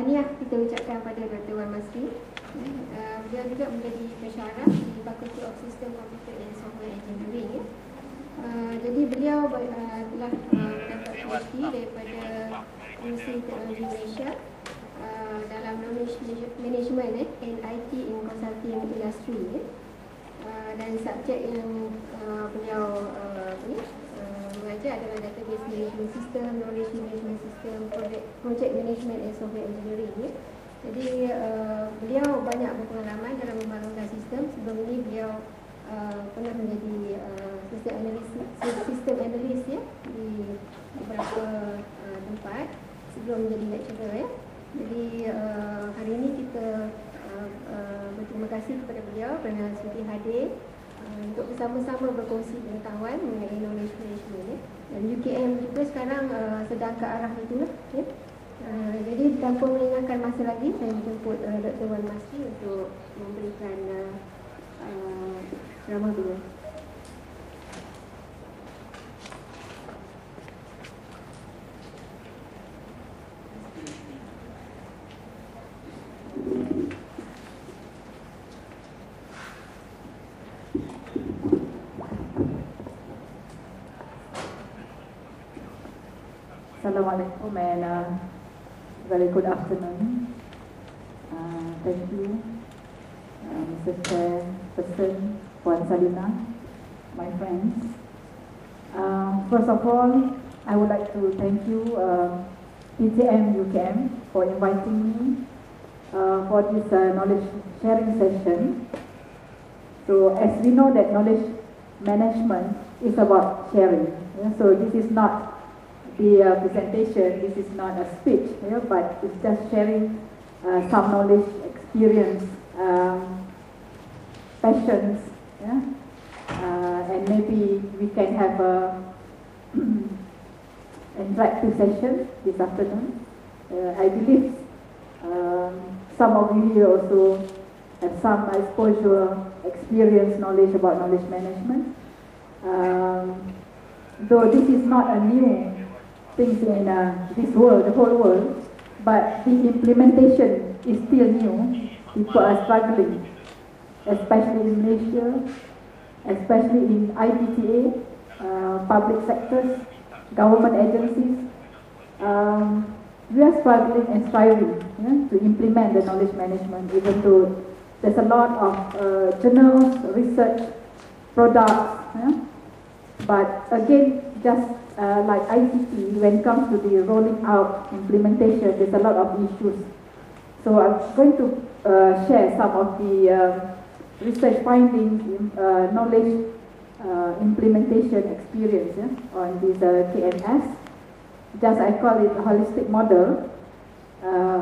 tahniah kita ucapkan pada Dr. Wan Masri. Beliau juga menjadi pensyarah di Faculty of System Computer and Software Engineering. Jadi beliau telah mendapat PhD daripada University Teknologi Malaysia dalam Knowledge Management and IT in Consulting Industry. Dan subjek yang beliau mengajar adalah Database Management System, Knowledge Management System, Project Management and Software Engineering. Jadi beliau banyak berpengalaman dalam membangunkan sistem. Sebelum ini beliau pernah menjadi sistem analis ya, di beberapa tempat sebelum menjadi lecturer ya. Jadi hari ini kita berterima kasih kepada beliau kerana sudi hadir untuk bersama-sama berkongsi pengetahuan mengenai knowledge management ya. Dan UKM juga sekarang sedang ke arah itu ya. Jadi tanpa melengahkan masa lagi, saya menjemput Dr. Wan Masri untuk memberikan ceramah beliau. Assalamualaikum and very good afternoon. Thank you, Mr. Chairperson, Puan Salina, my friends. First of all, I would like to thank you, PTM UKM, for inviting me for this knowledge sharing session. So, as we know that knowledge management is about sharing. Yeah? So, this is not the presentation, this is not a speech, but it's just sharing some knowledge, experience, passions, and maybe we can have a interactive session this afternoon. I believe some of you here also have some exposure, experience, knowledge about knowledge management. Though this is not a new things in this world, the whole world, but the implementation is still new. People are struggling, especially in Malaysia, especially in IPTA, public sectors, government agencies. We are struggling and striving to implement the knowledge management, even though there's a lot of journals, research, products. But again, just like ICT, when it comes to the rolling out implementation, there's a lot of issues. So I'm going to share some of the research findings, knowledge implementation experience on this KMS. Just I call it a holistic model.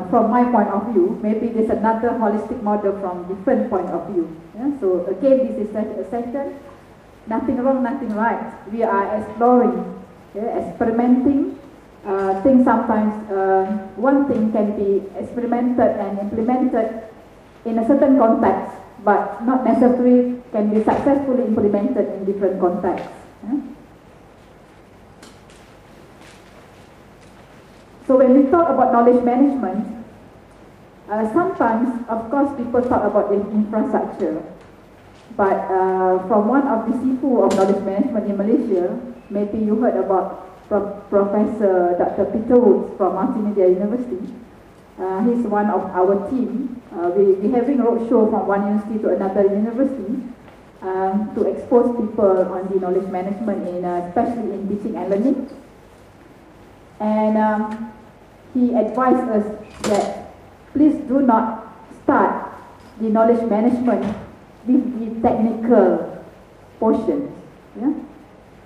From my point of view, maybe there's another holistic model from different point of view. So again, this is a session. Nothing wrong, nothing right. We are exploring. Experimenting things. Sometimes one thing can be experimented and implemented in a certain context, but not necessarily can be successfully implemented in different contexts. So when we talk about knowledge management, sometimes of course people talk about the infrastructure, but from one of the Sifu of knowledge management in Malaysia, maybe you heard about Professor Dr. Peter Woods from Multimedia University. He's one of our team. We're having a roadshow from one university to another university to expose people on the knowledge management, especially in teaching and learning. And he advised us that please do not start the knowledge management with the technical portion.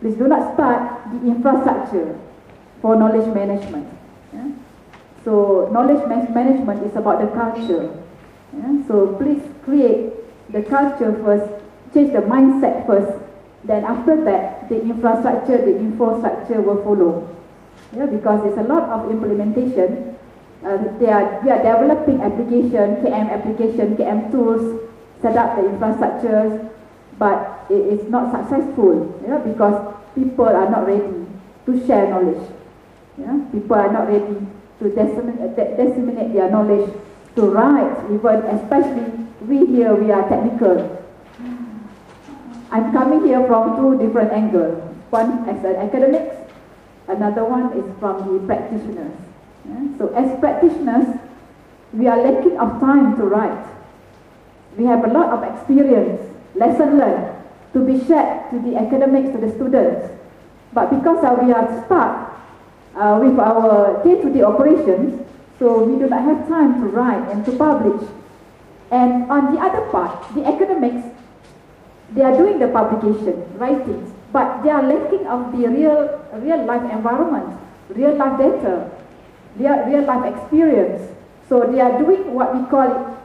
Please do not start the infrastructure for knowledge management. So knowledge management is about the culture. So please create the culture first, change the mindset first, then after that the infrastructure, the infrastructure will follow. Because there's a lot of implementation. We are developing application, KM application, KM tools, set up the infrastructures, but it is not successful, because people are not ready to share knowledge. People are not ready to disseminate their knowledge, to write, even especially we here, we are technical. I'm coming here from two different angles. One as an academics, another one is from the practitioners. So as practitioners, we are lacking of time to write. We have a lot of experience, lesson learned, to be shared to the academics, to the students. But because we are stuck with our day-to-day operations, so we do not have time to write and to publish. And on the other part, the academics, they are doing the publication, writings, but they are lacking of the real life environment, real life data, real life experience. So they are doing what we call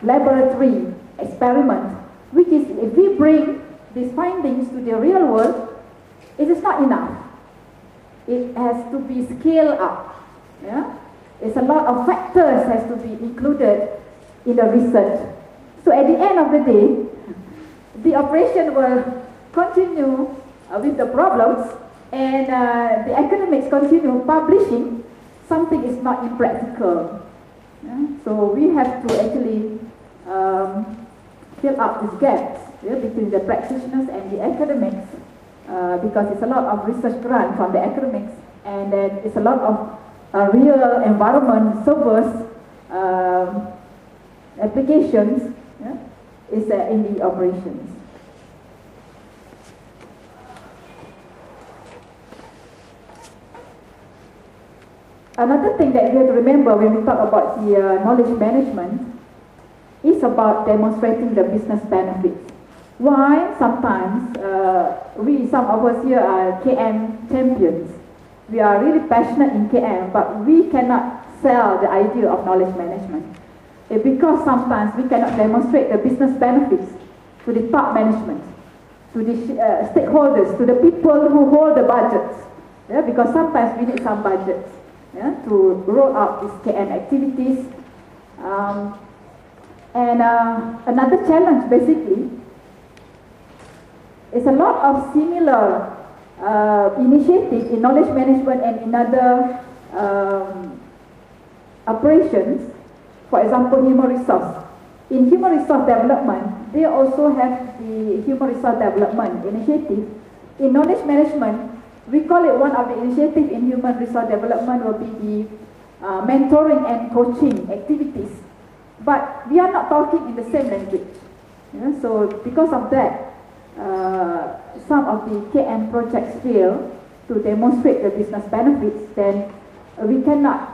laboratory experiment, which is if we bring these findings to the real world, it is not enough. It has to be scaled up. Yeah? It's a lot of factors has to be included in the research. So at the end of the day, the operation will continue with the problems, and the academics continue publishing. Something is not impractical. Yeah? So we have to actually fill up these gaps between the practitioners and the academics, because it's a lot of research grant from the academics, and then it's a lot of real environment servers applications is in the operations. Another thing that we have to remember when we talk about the knowledge management is about demonstrating the business benefits. Why sometimes some of us here are KM champions. We are really passionate in KM, but we cannot sell the idea of knowledge management. Because sometimes we cannot demonstrate the business benefits to the top management, to the stakeholders, to the people who hold the budgets. Yeah, because sometimes we need some budgets to roll out these KM activities. And another challenge basically is a lot of similar initiatives in knowledge management and in other operations. For example, human resource. In human resource development, they also have the human resource development initiative. In knowledge management, we call it one of the initiatives in human resource development will be the mentoring and coaching activities. But we are not talking in the same language. So because of that, some of the KM projects fail to demonstrate the business benefits. Then we cannot